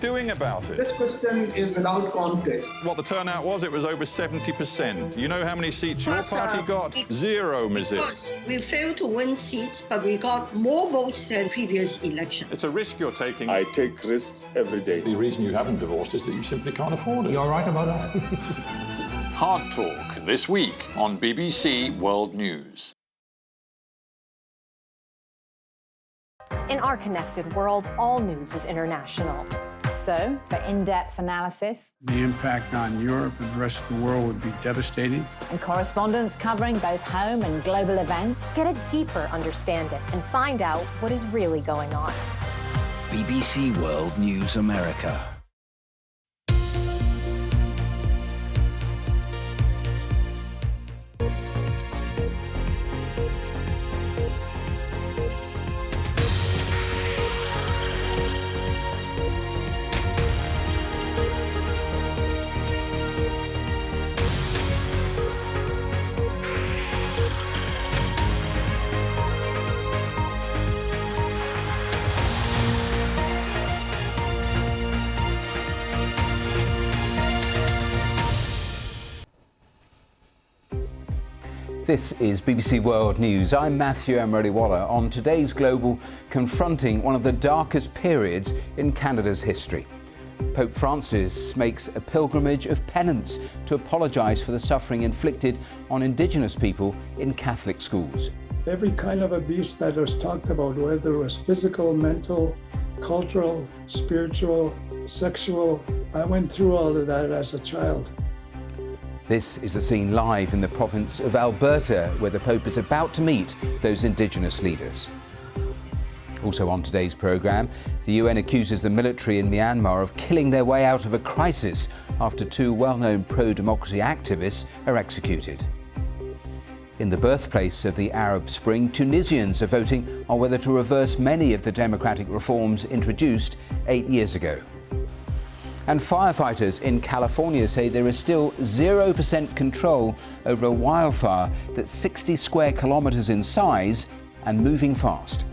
Doing about it? This question is without context. What the turnout was, it was over 70%. You know how many seats your party got? Zero, Ms. Yes, we failed to win seats, but we got more votes than previous election. It's a risk you're taking. I take risks every day. The reason you haven't divorced is that you simply can't afford it. You're right about that. Hard Talk, this week on BBC World News. In our connected world, all news is international. So, for in-depth analysis, the impact on Europe and the rest of the world would be devastating. And correspondents covering both home and global events. Get a deeper understanding and find out what is really going on. BBC World News America. This is BBC World News. I'm Matthew Amroliwala. On today's Global, confronting one of the darkest periods in Canada's history. Pope Francis makes a pilgrimage of penance to apologise for the suffering inflicted on Indigenous people in Catholic schools. Every kind of abuse that was talked about, whether it was physical, mental, cultural, spiritual, sexual, I went through all of that as a child. This is the scene live in the province of Alberta, where the Pope is about to meet those Indigenous leaders. Also on today's programme, the UN accuses the military in Myanmar of killing their way out of a crisis after two well-known pro-democracy activists are executed. In the birthplace of the Arab Spring, Tunisians are voting on whether to reverse many of the democratic reforms introduced 8 years ago. And firefighters in California say there is still 0% control over a wildfire that's 60 square kilometres in size and moving fast.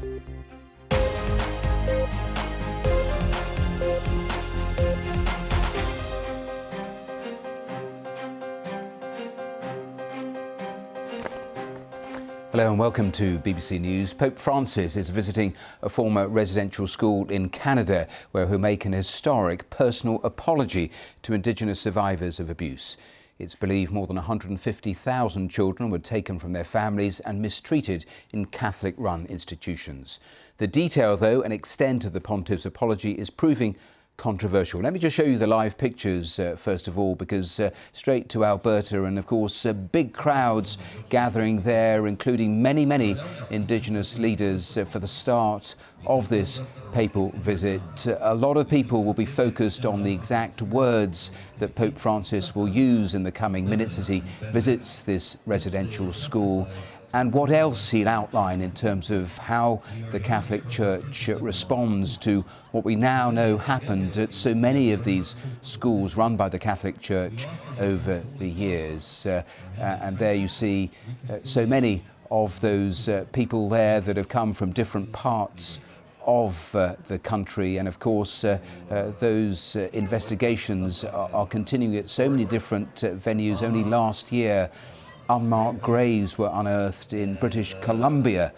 Hello and welcome to BBC News. Pope Francis is visiting a former residential school in Canada where he'll make an historic personal apology to Indigenous survivors of abuse. It's believed more than 150,000 children were taken from their families and mistreated in Catholic-run institutions. The detail, though, and extent of the Pontiff's apology is proving controversial. Let me just show you the live pictures first of all, because straight to Alberta, and of course big crowds gathering there, including many Indigenous leaders for the start of this papal visit. A lot of people will be focused on the exact words that Pope Francis will use in the coming minutes as he visits this residential school, and what else he'll outline in terms of how the Catholic Church responds to what we now know happened at so many of these schools run by the Catholic Church over the years. And there you see so many of those people there that have come from different parts of the country, and of course those investigations are continuing at so many different venues. Only last year unmarked graves were unearthed in British Columbia,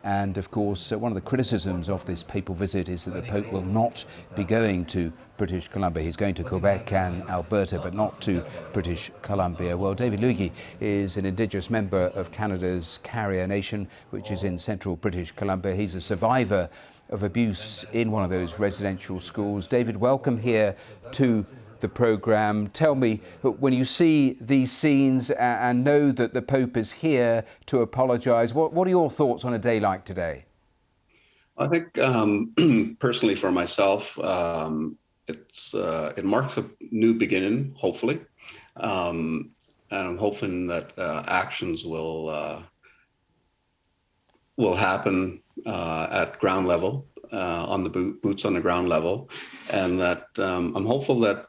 and of course one of the criticisms of this papal visit is that the Pope will not be going to British Columbia. He's going to Quebec and Alberta, but not to British Columbia. Well, David Luigi is an Indigenous member of Canada's Carrier Nation, which is in central British Columbia. He's a survivor of abuse in one of those residential schools. David, welcome here to the programme. Tell me, when you see these scenes and know that the Pope is here to apologise, what are your thoughts on a day like today? I think personally for myself, it marks a new beginning, hopefully. And I'm hoping that actions will happen at ground level, on the boots on the ground level, and that I'm hopeful that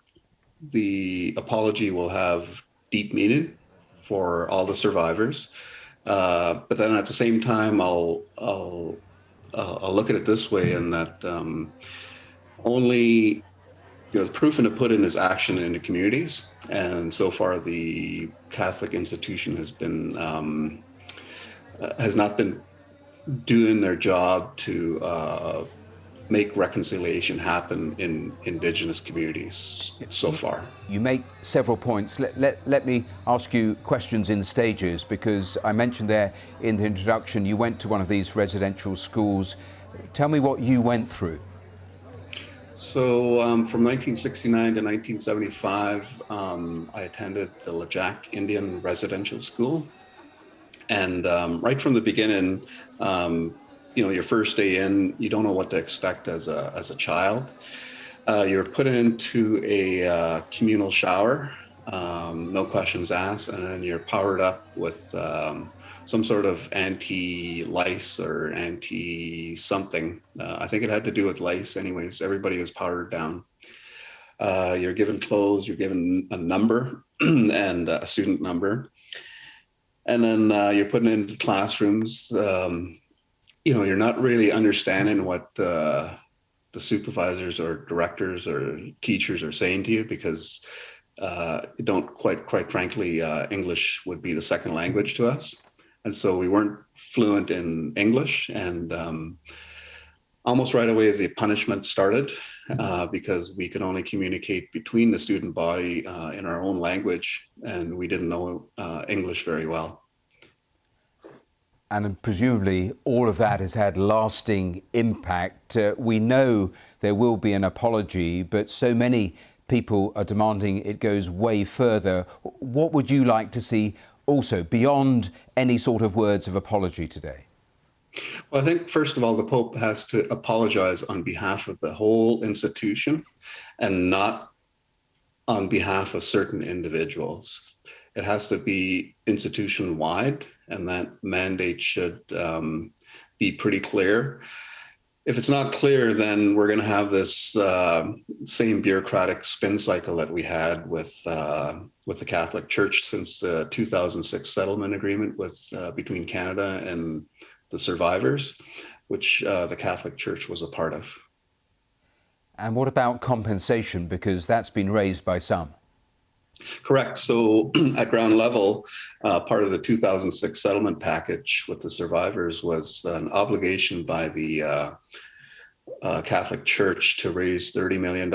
the apology will have deep meaning for all the survivors. But then at the same time, I'll look at it this way, in that only the proof in the pudding is action in the communities, and so far the Catholic institution has not been doing their job to make reconciliation happen in Indigenous communities so far. You make several points. Let me ask you questions in stages, because I mentioned there in the introduction you went to one of these residential schools. Tell me what you went through. So from 1969 to 1975, I attended the Lejac Indian Residential School. And right from the beginning, your first day in, you don't know what to expect as a child. You're put into a communal shower, no questions asked, and then you're powered up with some sort of anti-lice or anti-something. I think it had to do with lice. Anyways, everybody was powdered down. You're given clothes, you're given a number and a student number. And then you're put into classrooms. You're not really understanding what the supervisors or directors or teachers are saying to you, because you don't quite frankly, English would be the second language to us. And so we weren't fluent in English, and almost right away the punishment started because we could only communicate between the student body in our own language, and we didn't know English very well. And presumably all of that has had lasting impact. We know there will be an apology, but so many people are demanding it goes way further. What would you like to see also beyond any sort of words of apology today? Well, I think, first of all, the Pope has to apologize on behalf of the whole institution and not on behalf of certain individuals. It has to be institution-wide, and that mandate should be pretty clear. If it's not clear, then we're going to have this same bureaucratic spin cycle that we had with the Catholic Church since the 2006 settlement agreement between Canada and the survivors, which the Catholic Church was a part of. And what about compensation? Because that's been raised by some. Correct. So at ground level, part of the 2006 settlement package with the survivors was an obligation by the Catholic Church to raise $30 million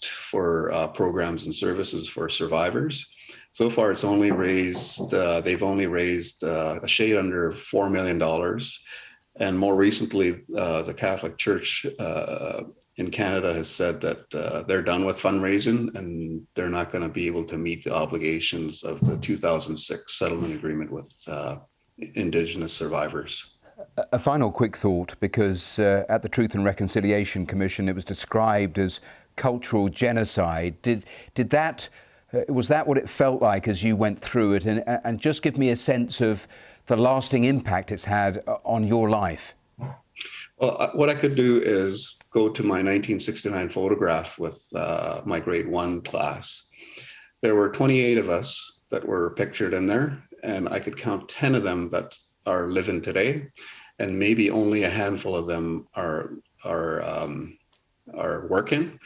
for programs and services for survivors. So far, it's only raised, they've only raised a shade under $4 million. And more recently, the Catholic Church in Canada has said that they're done with fundraising and they're not going to be able to meet the obligations of the 2006 settlement agreement with Indigenous survivors. A final quick thought, because at the Truth and Reconciliation Commission, it was described as cultural genocide. Was that what it felt like as you went through it? And just give me a sense of the lasting impact it's had on your life. Well, what I could do is go to my 1969 photograph with my grade 1 class. There were 28 of us that were pictured in there, and I could count 10 of them that are living today, and maybe only a handful of them are working.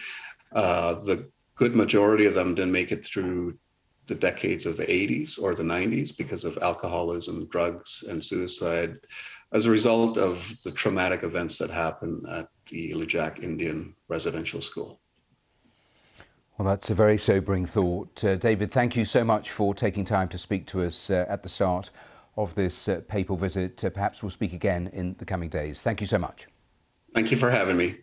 The good majority of them didn't make it through the decades of the 80s or the 90s because of alcoholism, drugs, and suicide as a result of the traumatic events that happened at the Lejac Indian Residential School. Well, that's a very sobering thought. David, thank you so much for taking time to speak to us at the start of this papal visit. Perhaps we'll speak again in the coming days. Thank you so much. Thank you for having me.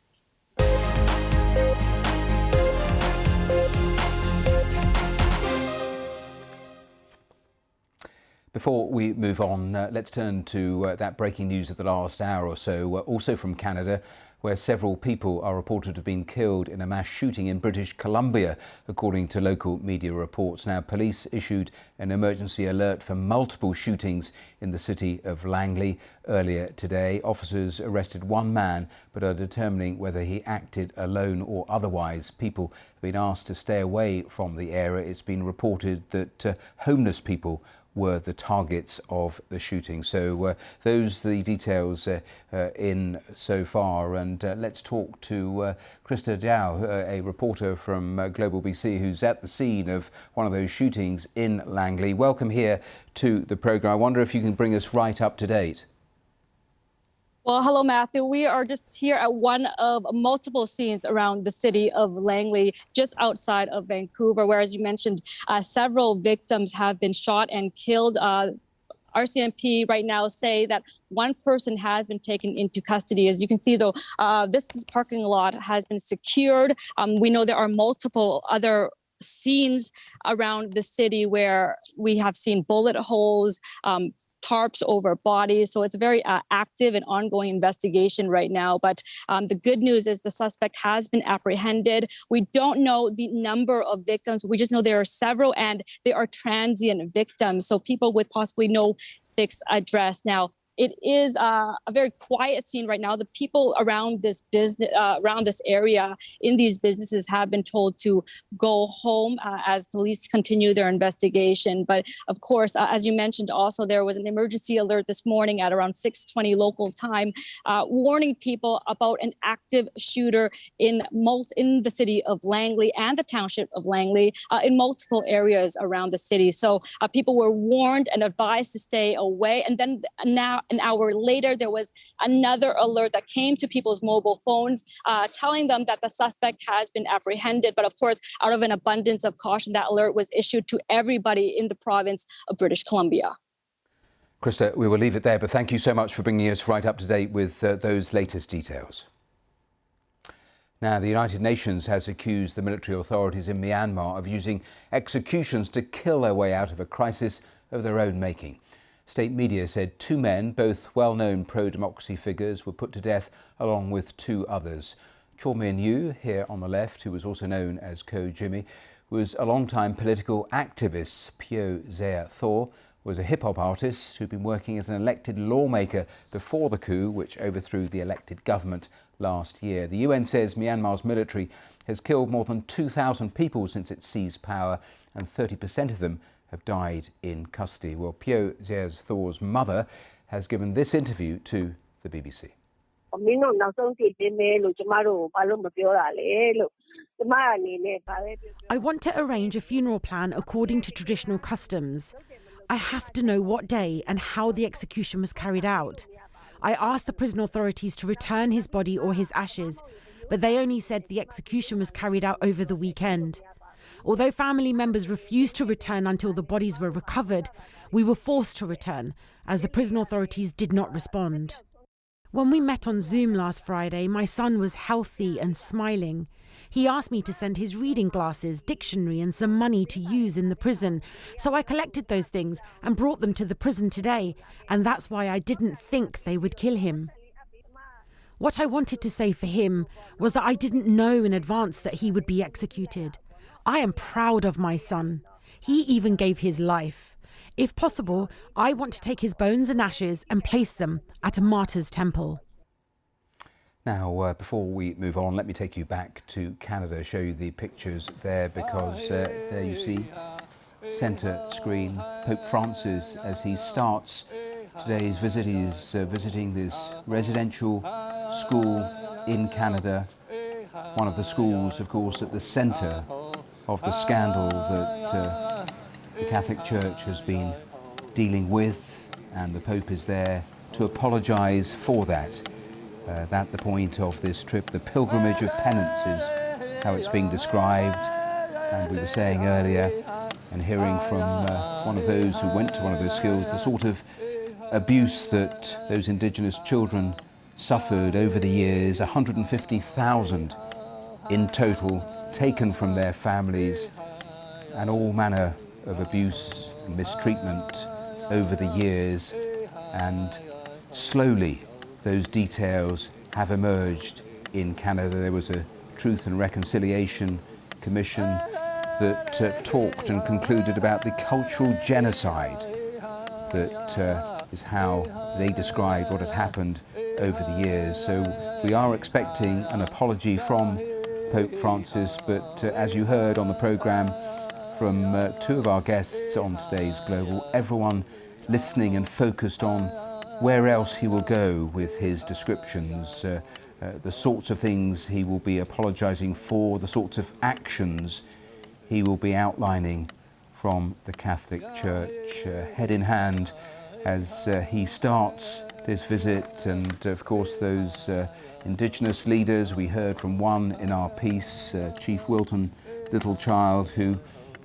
Before we move on, let's turn to that breaking news of the last hour or so, also from Canada, where several people are reported to have been killed in a mass shooting in British Columbia, according to local media reports. Now, police issued an emergency alert for multiple shootings in the city of Langley earlier today. Officers arrested one man, but are determining whether he acted alone or otherwise. People have been asked to stay away from the area. It's been reported that homeless people were the targets of the shooting. So those are the details in so far. And let's talk to Krista Dow, a reporter from Global BC, who's at the scene of one of those shootings in Langley. Welcome here to the programme. I wonder if you can bring us right up to date. Well, hello, Matthew. We are just here at one of multiple scenes around the city of Langley, just outside of Vancouver, where, as you mentioned, several victims have been shot and killed. RCMP right now say that one person has been taken into custody. As you can see, though, this parking lot has been secured. We know there are multiple other scenes around the city where we have seen bullet holes, tarps over bodies. So it's a very active and ongoing investigation right now. But the good news is the suspect has been apprehended. We don't know the number of victims. We just know there are several, and they are transient victims. So people with possibly no fixed address. Now, it is a very quiet scene right now. The people around this business, around this area, in these businesses, have been told to go home as police continue their investigation. But of course, as you mentioned, also there was an emergency alert this morning at around 6:20 local time, warning people about an active shooter in the city of Langley and the township of Langley, in multiple areas around the city. So people were warned and advised to stay away. And then now, an hour later, there was another alert that came to people's mobile phones, telling them that the suspect has been apprehended. But of course, out of an abundance of caution, that alert was issued to everybody in the province of British Columbia. Krista, we will leave it there, but thank you so much for bringing us right up to date with those latest details. Now, the United Nations has accused the military authorities in Myanmar of using executions to kill their way out of a crisis of their own making. State media said 2 men, both well-known pro-democracy figures, were put to death along with 2 others. Cho Min-yu, here on the left, who was also known as Ko Jimmy, was a long-time political activist. Pyo Zea Thaw was a hip-hop artist who'd been working as an elected lawmaker before the coup, which overthrew the elected government last year. The UN says Myanmar's military has killed more than 2,000 people since it seized power, and 30% of them have died in custody. Well, Pyo Zea Thaw's mother has given this interview to the BBC. I want to arrange a funeral plan according to traditional customs. I have to know what day and how the execution was carried out. I asked the prison authorities to return his body or his ashes, but they only said the execution was carried out over the weekend. Although family members refused to return until the bodies were recovered, we were forced to return, as the prison authorities did not respond. When we met on Zoom last Friday, my son was healthy and smiling. He asked me to send his reading glasses, dictionary and some money to use in the prison. So I collected those things and brought them to the prison today, and that's why I didn't think they would kill him. What I wanted to say for him was that I didn't know in advance that he would be executed. I am proud of my son. He even gave his life. If possible, I want to take his bones and ashes and place them at a martyr's temple. Now, before we move on, let me take you back to Canada, show you the pictures there, because there you see, centre screen, Pope Francis as he starts today's visit. He's visiting this residential school in Canada, one of the schools, of course, at the centre of the scandal that the Catholic Church has been dealing with, and the Pope is there to apologise for that. At the point of this trip, the pilgrimage of penance is how it's being described. And we were saying earlier, and hearing from one of those who went to one of those schools, the sort of abuse that those Indigenous children suffered over the years, 150,000 in total, taken from their families, and all manner of abuse and mistreatment over the years. And slowly those details have emerged in Canada. There was a Truth and Reconciliation Commission that talked and concluded about the cultural genocide that is how they described what had happened over the years. So we are expecting an apology from Pope Francis, but as you heard on the programme from two of our guests on today's Global, everyone listening and focused on where else he will go with his descriptions, the sorts of things he will be apologising for, the sorts of actions he will be outlining from the Catholic Church, head in hand as he starts this visit. And of course those Indigenous leaders, we heard from one in our piece, Chief Wilton Littlechild, who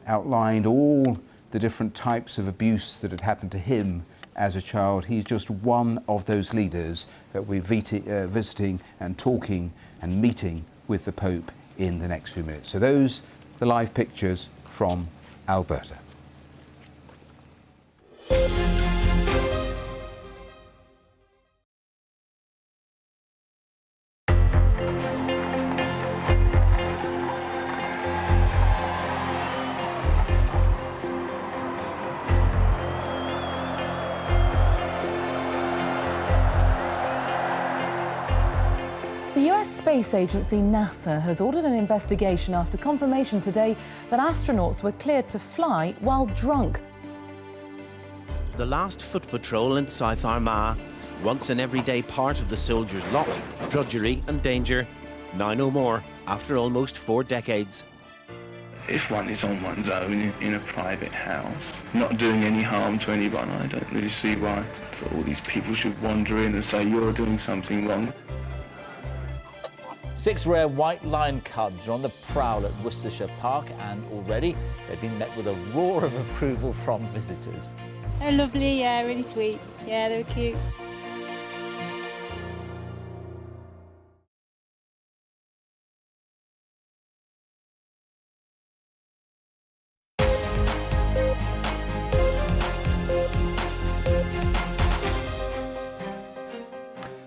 outlined all the different types of abuse that had happened to him as a child. He's just one of those leaders that we're visiting and talking and meeting with the Pope in the next few minutes. So those, the live pictures from Alberta. The US space agency NASA has ordered an investigation after confirmation today that astronauts were cleared to fly while drunk. The last foot patrol in South Armagh, once an everyday part of the soldiers' lot, drudgery and danger, now no more after almost 4 decades. If one is on one's own in a private house, not doing any harm to anyone, I don't really see why all these people should wander in and say you're doing something wrong. 6 rare white lion cubs are on the prowl at Worcestershire Park, and already they've been met with a roar of approval from visitors. They're lovely, yeah, really sweet. Yeah, they were cute.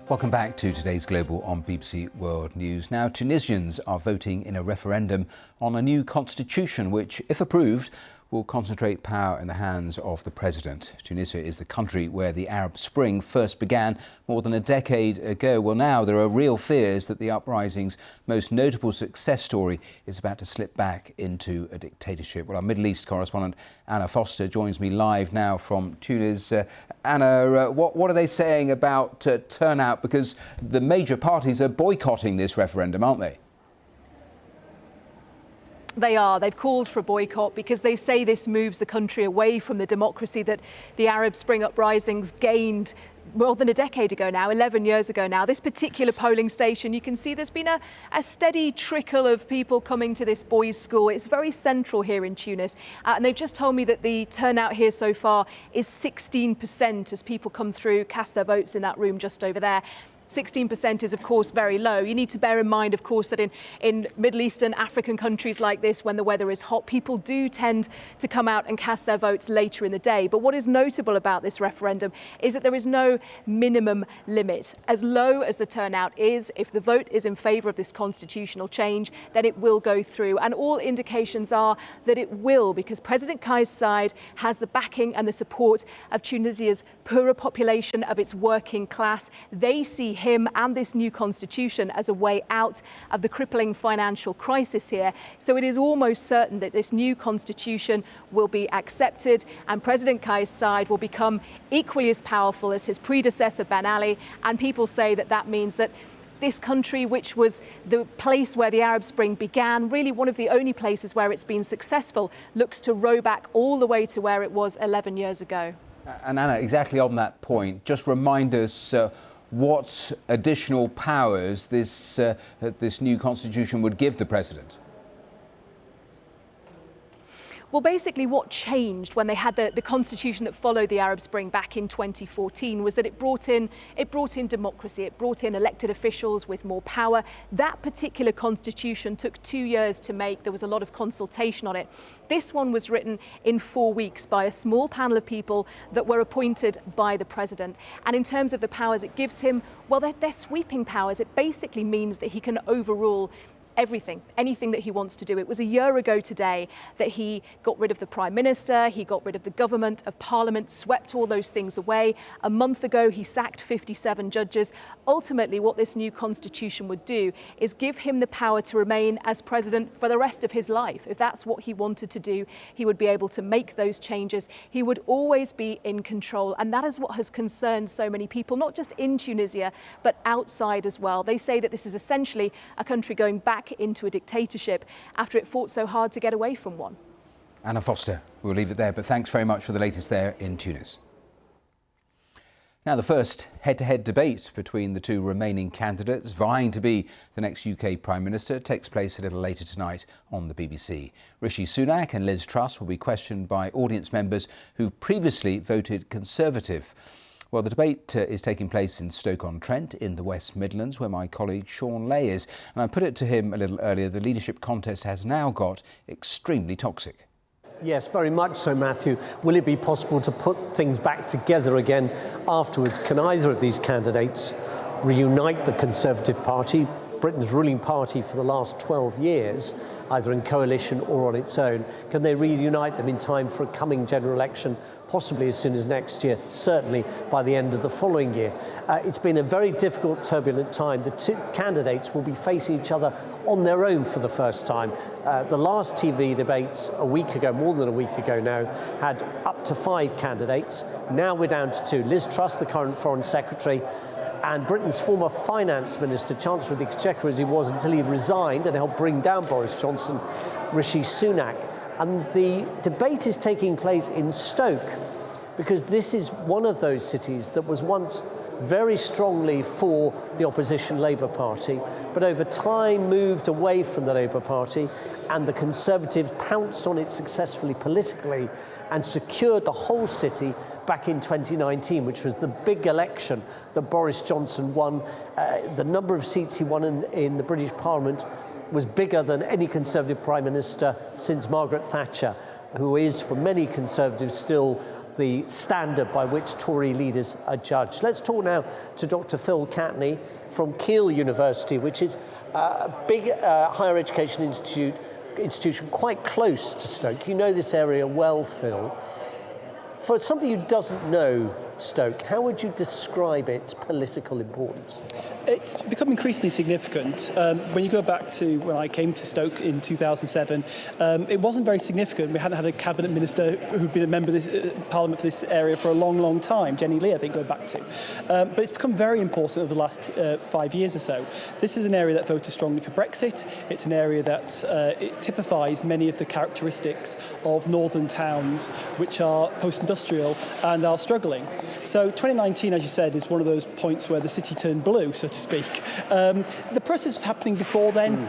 Welcome back to today's Global on BBC World News. Now, Tunisians are voting in a referendum on a new constitution which, if approved, will concentrate power in the hands of the president. Tunisia is the country where the Arab Spring first began more than a decade ago. Well, now there are real fears that the uprising's most notable success story is about to slip back into a dictatorship. Well, our Middle East correspondent Anna Foster joins me live now from Tunis. Anna, what are they saying about turnout? Because the major parties are boycotting this referendum, aren't they? They are. They've called for a boycott because they say this moves the country away from the democracy that the Arab Spring uprisings gained more than a decade ago now, 11 years ago now. This particular polling station, you can see there's been a steady trickle of people coming to this boys' school. It's very central here in Tunis. And they've just told me that the turnout here so far is 16% as people come through, cast their votes in that room just over there. 16% is, of course, very low. You need to bear in mind, of course, that in Middle Eastern, African countries like this, when the weather is hot, people do tend to come out and cast their votes later in the day. But what is notable about this referendum is that there is no minimum limit. As low as the turnout is, if the vote is in favour of this constitutional change, then it will go through. And all indications are that it will, because President Kais Saied has the backing and the support of Tunisia's poorer population, of its working class. They see him and this new constitution as a way out of the crippling financial crisis here. So it is almost certain that this new constitution will be accepted and President Kais Saied will become equally as powerful as his predecessor Ben Ali. And people say that that means that this country, which was the place where the Arab Spring began, really one of the only places where it's been successful, looks to row back all the way to where it was 11 years ago. And Anna, exactly on that point, just remind us what additional powers this new constitution would give the president. Well, basically what changed when they had the constitution that followed the Arab Spring back in 2014 was that it brought in democracy, it brought in elected officials with more power. That particular constitution took 2 years to make. There was a lot of consultation on it. This one was written in 4 weeks by a small panel of people that were appointed by the president. And in terms of the powers it gives him, well, they're sweeping powers. It basically means that he can overrule everything, anything that he wants to do. It was a year ago today that he got rid of the Prime Minister, he got rid of the government, of Parliament, swept all those things away. A month ago, he sacked 57 judges. Ultimately, what this new constitution would do is give him the power to remain as president for the rest of his life. If that's what he wanted to do, he would be able to make those changes. He would always be in control. And that is what has concerned so many people, not just in Tunisia, but outside as well. They say that this is essentially a country going back into a dictatorship after it fought so hard to get away from one. Anna Foster, we'll leave it there, but thanks very much for the latest there in Tunis. Now, the first head-to-head debate between the two remaining candidates vying to be the next UK Prime Minister takes place a little later tonight on the BBC. Rishi Sunak and Liz Truss will be questioned by audience members who've previously voted Conservative. Well, the debate is taking place in Stoke-on-Trent in the West Midlands, where my colleague Sean Lay is. And I put it to him a little earlier, the leadership contest has now got extremely toxic. Yes, very much so, Matthew. Will it be possible to put things back together again afterwards? Can either of these candidates reunite the Conservative Party, Britain's ruling party for the last 12 years, either in coalition or on its own? Can they reunite them in time for a coming general election, possibly as soon as next year, certainly by the end of the following year? It's been a very difficult, turbulent time. The two candidates will be facing each other on their own for the first time. The last TV debates a week ago, more than a week ago now, had up to 5 candidates. Now we're down to 2. Liz Truss, the current Foreign Secretary, and Britain's former Finance Minister, Chancellor of the Exchequer as he was until he resigned and helped bring down Boris Johnson, Rishi Sunak. And the debate is taking place in Stoke because this is one of those cities that was once very strongly for the opposition Labour Party, but over time moved away from the Labour Party, and the Conservatives pounced on it successfully politically and secured the whole city back in 2019, which was the big election that Boris Johnson won. The number of seats he won in the British Parliament was bigger than any Conservative Prime Minister since Margaret Thatcher, who is, for many Conservatives, still the standard by which Tory leaders are judged. Let's talk now to Dr. Phil Catney from Keele University, which is a big higher education institution quite close to Stoke. You know this area well, Phil. For somebody who doesn't know Stoke, how would you describe its political importance? It's become increasingly significant. When you go back to when I came to Stoke in 2007, it wasn't very significant. We hadn't had a cabinet minister who'd been a member of this Parliament for this area for a long, long time. Jenny Lee, I think, going back to. But it's become very important over the last 5 years or so. This is an area that voted strongly for Brexit. It's an area that it typifies many of the characteristics of northern towns, which are post-industrial and are struggling. So 2019, as you said, is one of those points where the city turned blue, so to speak. The process was happening before then.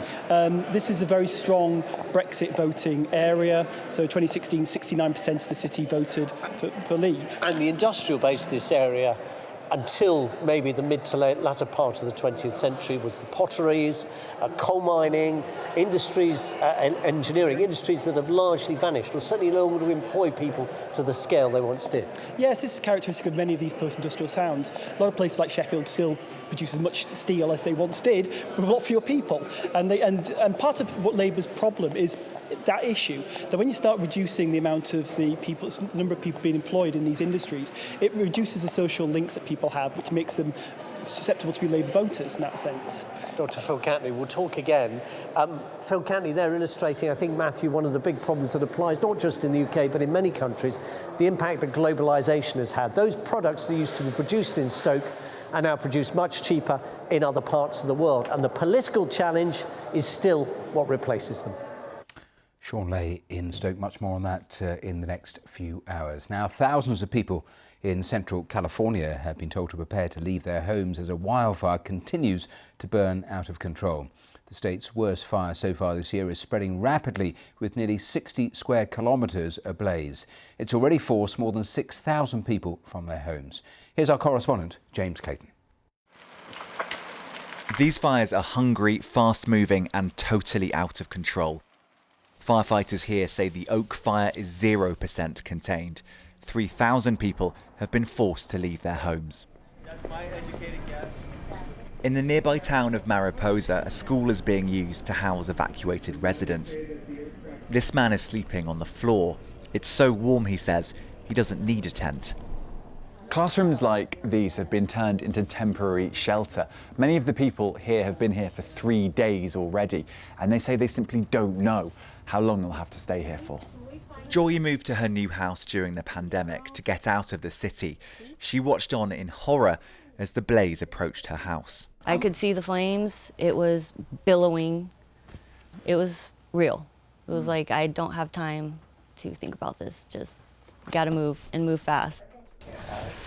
This is a very strong Brexit voting area. So 2016, 69% of the city voted for leave. And the industrial base of this area, until maybe the mid to latter part of the 20th century, was the potteries, coal mining, industries, engineering, industries that have largely vanished, or certainly no longer employ people to the scale they once did. Yes, this is characteristic of many of these post-industrial towns. A lot of places like Sheffield still produce as much steel as they once did, but with a lot fewer people. And part of what Labour's problem is that issue, that when you start reducing the amount of the number of people being employed in these industries, it reduces the social links that people have, which makes them susceptible to be Labour voters in that sense. Dr. Phil Catney, we'll talk again. Phil Catney, they're illustrating, I think, Matthew, one of the big problems that applies not just in the UK but in many countries, the impact that globalisation has had. Those products that used to be produced in Stoke are now produced much cheaper in other parts of the world, and the political challenge is still what replaces them. Sean Lay in Stoke. Much more on that in the next few hours. Now, thousands of people in central California have been told to prepare to leave their homes as a wildfire continues to burn out of control. The state's worst fire so far this year is spreading rapidly, with nearly 60 square kilometres ablaze. It's already forced more than 6,000 people from their homes. Here's our correspondent, James Clayton. These fires are hungry, fast-moving and totally out of control. Firefighters here say the Oak fire is 0% contained. 3,000 people have been forced to leave their homes. That's my educated guess. In the nearby town of Mariposa, a school is being used to house evacuated residents. This man is sleeping on the floor. It's so warm, he says, he doesn't need a tent. Classrooms like these have been turned into temporary shelter. Many of the people here have been here for 3 days already, and they say they simply don't know how long they'll have to stay here for. Joy moved to her new house during the pandemic to get out of the city. She watched on in horror as the blaze approached her house. I could see the flames. It was billowing. It was real. It was like, I don't have time to think about this. Just gotta move and move fast.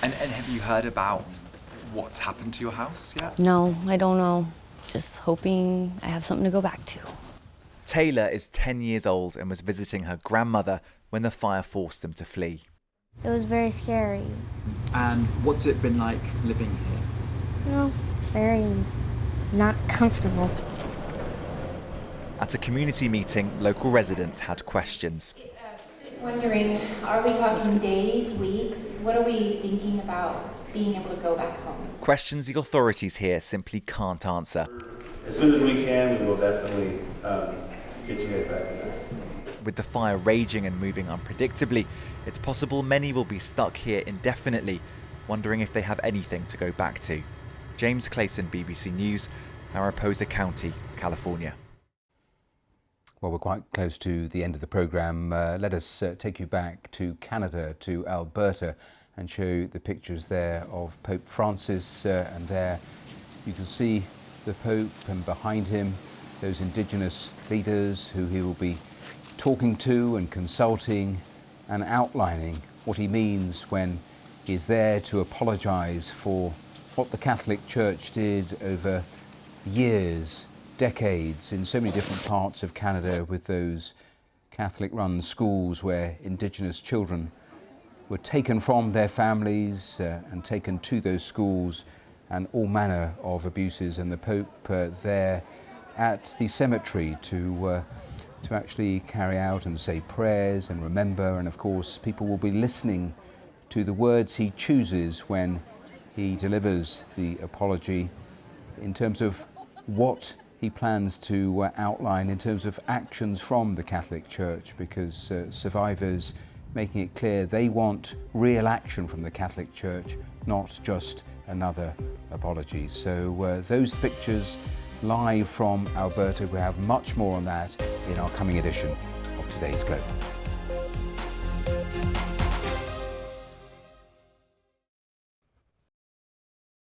And have you heard about what's happened to your house yet? No, I don't know. Just hoping I have something to go back to. Taylor is 10 years old and was visiting her grandmother when the fire forced them to flee. It was very scary. And what's it been like living here? No, very not comfortable. At a community meeting, local residents had questions. Wondering, are we talking days, weeks? What are we thinking about being able to go back home? Questions the authorities here simply can't answer. As soon as we can, we will definitely get you guys back. With the fire raging and moving unpredictably, it's possible many will be stuck here indefinitely, wondering if they have anything to go back to. James Clayton, BBC News, Mariposa County, California. Well, we're quite close to the end of the programme. Let us take you back to Canada, to Alberta, and show you the pictures there of Pope Francis. And there you can see the Pope, and behind him those Indigenous leaders who he will be talking to and consulting and outlining what he means when he's there to apologise for what the Catholic Church did over years, decades, in so many different parts of Canada, with those Catholic-run schools where Indigenous children were taken from their families and taken to those schools, and all manner of abuses. And the Pope there at the cemetery to actually carry out and say prayers and remember. And of course, people will be listening to the words he chooses when he delivers the apology, in terms of what he plans to outline in terms of actions from the Catholic Church, because survivors making it clear they want real action from the Catholic Church, not just another apology. So those pictures live from Alberta. We have much more on that in our coming edition of Today's Global.